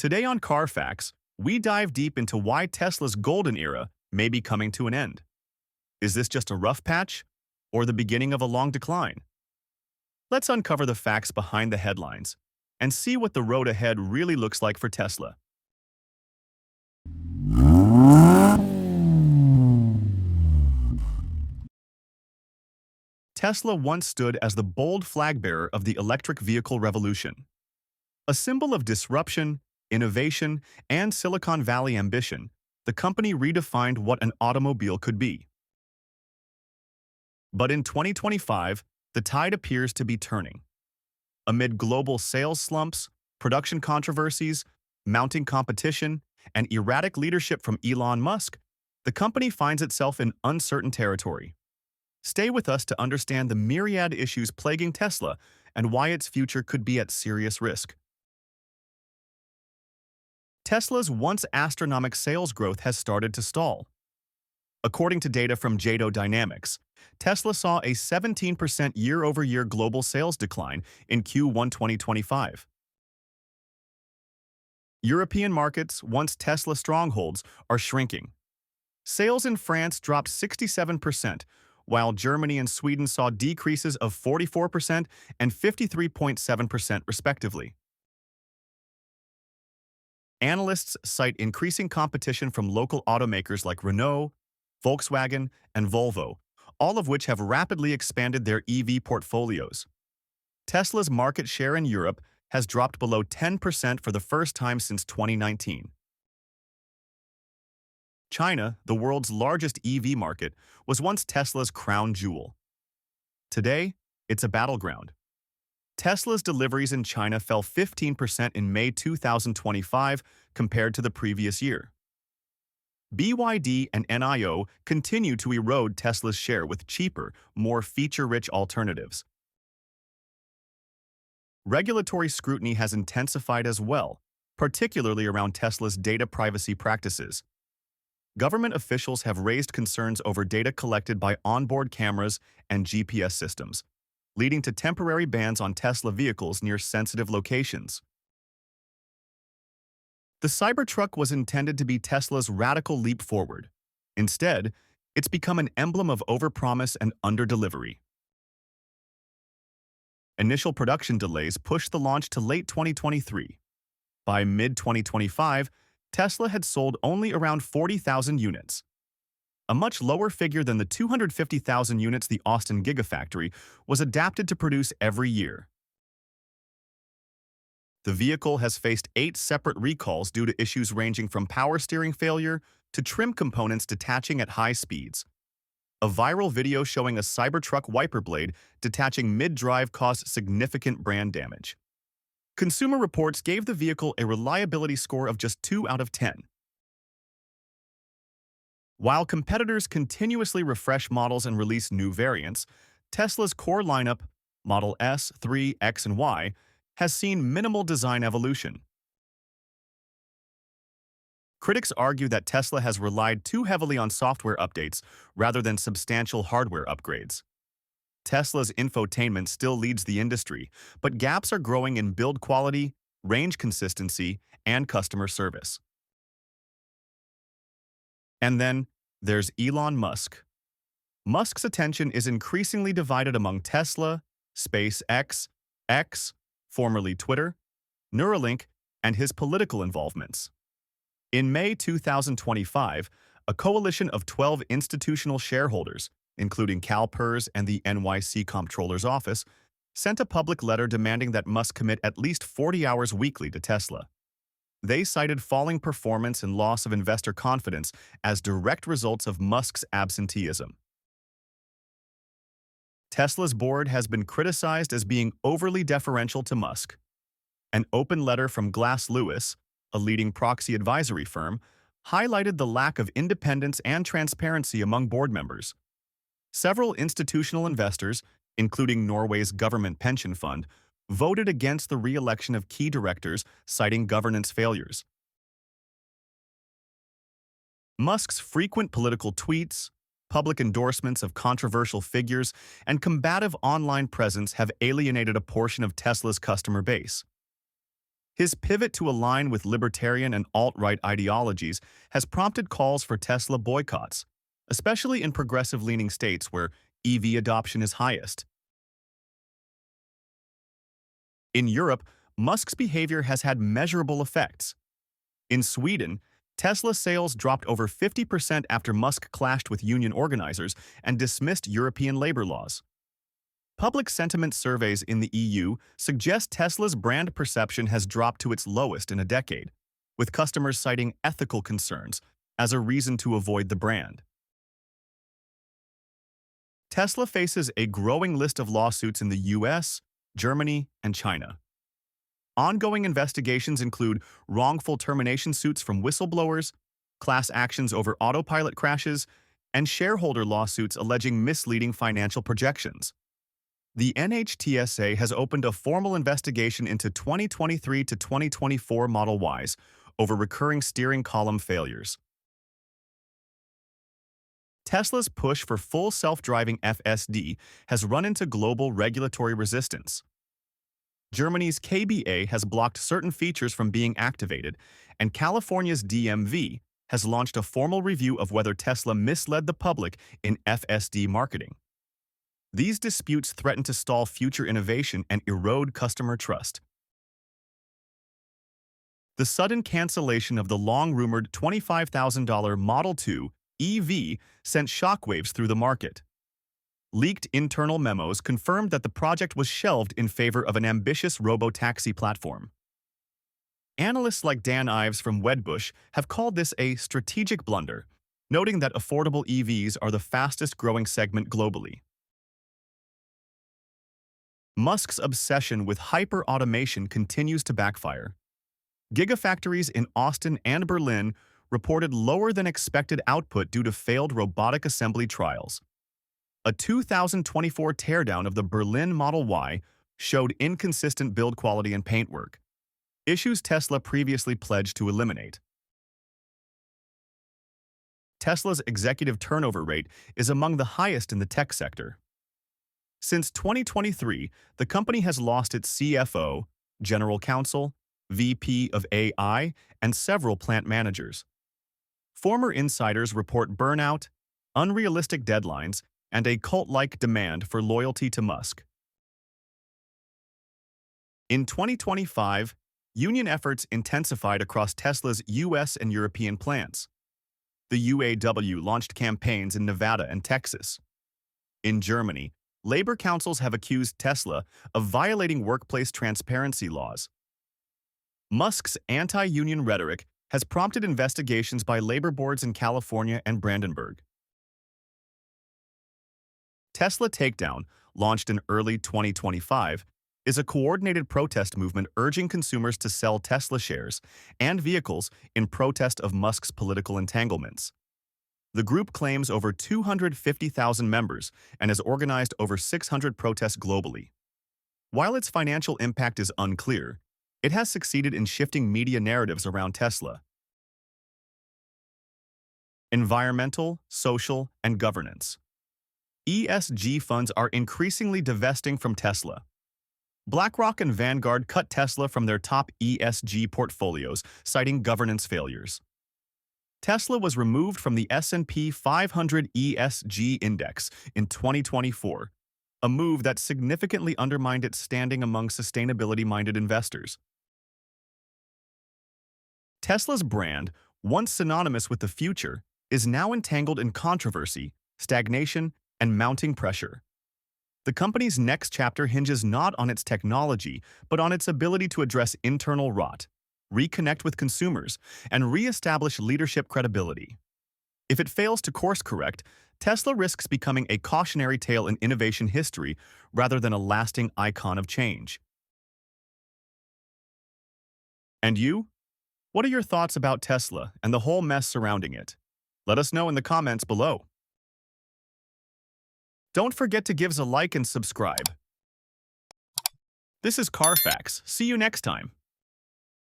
Today on Carfax, we dive deep into why Tesla's golden era may be coming to an end. Is this just a rough patch, or the beginning of a long decline? Let's uncover the facts behind the headlines and see what the road ahead really looks like for Tesla. Tesla once stood as the bold flag-bearer of the electric vehicle revolution. A symbol of disruption, innovation, and Silicon Valley ambition, the company redefined what an automobile could be. But in 2025, the tide appears to be turning. Amid global sales slumps, production controversies, mounting competition, and erratic leadership from Elon Musk, the company finds itself in uncertain territory. Stay with us to understand the myriad issues plaguing Tesla and why its future could be at serious risk. Tesla's once astronomical sales growth has started to stall. According to data from JATO Dynamics, Tesla saw a 17% year-over-year global sales decline in Q1 2025. European markets, once Tesla strongholds, are shrinking. Sales in France dropped 67%, while Germany and Sweden saw decreases of 44% and 53.7% respectively. Analysts cite increasing competition from local automakers like Renault, Volkswagen, and Volvo, all of which have rapidly expanded their EV portfolios. Tesla's market share in Europe has dropped below 10% for the first time since 2019. China, the world's largest EV market, was once Tesla's crown jewel. Today, it's a battleground. Tesla's deliveries in China fell 15% in May 2025 compared to the previous year. BYD and NIO continue to erode Tesla's share with cheaper, more feature-rich alternatives. Regulatory scrutiny has intensified as well, particularly around Tesla's data privacy practices. Government officials have raised concerns over data collected by onboard cameras and GPS systems, leading to temporary bans on Tesla vehicles near sensitive locations. The Cybertruck was intended to be Tesla's radical leap forward. Instead, it's become an emblem of overpromise and underdelivery. Initial production delays pushed the launch to late 2023. By mid-2025, Tesla had sold only around 40,000 units, a much lower figure than the 250,000 units the Austin Gigafactory was adapted to produce every year. The vehicle has faced 8 separate recalls due to issues ranging from power steering failure to trim components detaching at high speeds. A viral video showing a Cybertruck wiper blade detaching mid-drive caused significant brand damage. Consumer Reports gave the vehicle a reliability score of just 2 out of 10. While competitors continuously refresh models and release new variants, Tesla's core lineup, Model S, 3, X, and Y, has seen minimal design evolution. Critics argue that Tesla has relied too heavily on software updates rather than substantial hardware upgrades. Tesla's infotainment still leads the industry, but gaps are growing in build quality, range consistency, and customer service. And then, there's Elon Musk. Musk's attention is increasingly divided among Tesla, SpaceX, X, formerly Twitter, Neuralink, and his political involvements. In May 2025, a coalition of 12 institutional shareholders, including CalPERS and the NYC Comptroller's Office, sent a public letter demanding that Musk commit at least 40 hours weekly to Tesla. They cited falling performance and loss of investor confidence as direct results of Musk's absenteeism. Tesla's board has been criticized as being overly deferential to Musk. An open letter from Glass Lewis, a leading proxy advisory firm, highlighted the lack of independence and transparency among board members. Several institutional investors, including Norway's government pension fund, voted against the re-election of key directors, citing governance failures. Musk's frequent political tweets, public endorsements of controversial figures, and combative online presence have alienated a portion of Tesla's customer base. His pivot to align with libertarian and alt-right ideologies has prompted calls for Tesla boycotts, especially in progressive-leaning states where EV adoption is highest. In Europe, Musk's behavior has had measurable effects. In Sweden, Tesla sales dropped over 50% after Musk clashed with union organizers and dismissed European labor laws. Public sentiment surveys in the EU suggest Tesla's brand perception has dropped to its lowest in a decade, with customers citing ethical concerns as a reason to avoid the brand. Tesla faces a growing list of lawsuits in the US, Germany, and China. Ongoing investigations include wrongful termination suits from whistleblowers, class actions over autopilot crashes, and shareholder lawsuits alleging misleading financial projections. The NHTSA has opened a formal investigation into 2023 to 2024 Model Ys over recurring steering column failures. Tesla's push for full self-driving FSD has run into global regulatory resistance. Germany's KBA has blocked certain features from being activated, and California's DMV has launched a formal review of whether Tesla misled the public in FSD marketing. These disputes threaten to stall future innovation and erode customer trust. The sudden cancellation of the long-rumored $25,000 Model 2 EV sent shockwaves through the market. Leaked internal memos confirmed that the project was shelved in favor of an ambitious robotaxi platform. Analysts like Dan Ives from Wedbush have called this a strategic blunder, noting that affordable EVs are the fastest-growing segment globally. Musk's obsession with hyper-automation continues to backfire. Gigafactories in Austin and Berlin reported lower-than-expected output due to failed robotic assembly trials. A 2024 teardown of the Berlin Model Y showed inconsistent build quality and paintwork, issues Tesla previously pledged to eliminate. Tesla's executive turnover rate is among the highest in the tech sector. Since 2023, the company has lost its CFO, General Counsel, VP of AI, and several plant managers. Former insiders report burnout, unrealistic deadlines, and a cult-like demand for loyalty to Musk. In 2025, union efforts intensified across Tesla's US and European plants. The UAW launched campaigns in Nevada and Texas. In Germany, labor councils have accused Tesla of violating workplace transparency laws. Musk's anti-union rhetoric has prompted investigations by labor boards in California and Brandenburg. Tesla Takedown, launched in early 2025, is a coordinated protest movement urging consumers to sell Tesla shares and vehicles in protest of Musk's political entanglements. The group claims over 250,000 members and has organized over 600 protests globally. While its financial impact is unclear, it has succeeded in shifting media narratives around Tesla. Environmental, social, and governance. ESG funds are increasingly divesting from Tesla. BlackRock and Vanguard cut Tesla from their top ESG portfolios, citing governance failures. Tesla was removed from the S&P 500 ESG index in 2024, a move that significantly undermined its standing among sustainability-minded investors. Tesla's brand, once synonymous with the future, is now entangled in controversy, stagnation, and mounting pressure. The company's next chapter hinges not on its technology, but on its ability to address internal rot, reconnect with consumers, and re-establish leadership credibility. If it fails to course-correct, Tesla risks becoming a cautionary tale in innovation history rather than a lasting icon of change. And you? What are your thoughts about Tesla and the whole mess surrounding it? Let us know in the comments below. Don't forget to give us a like and subscribe. This is Carfax. See you next time.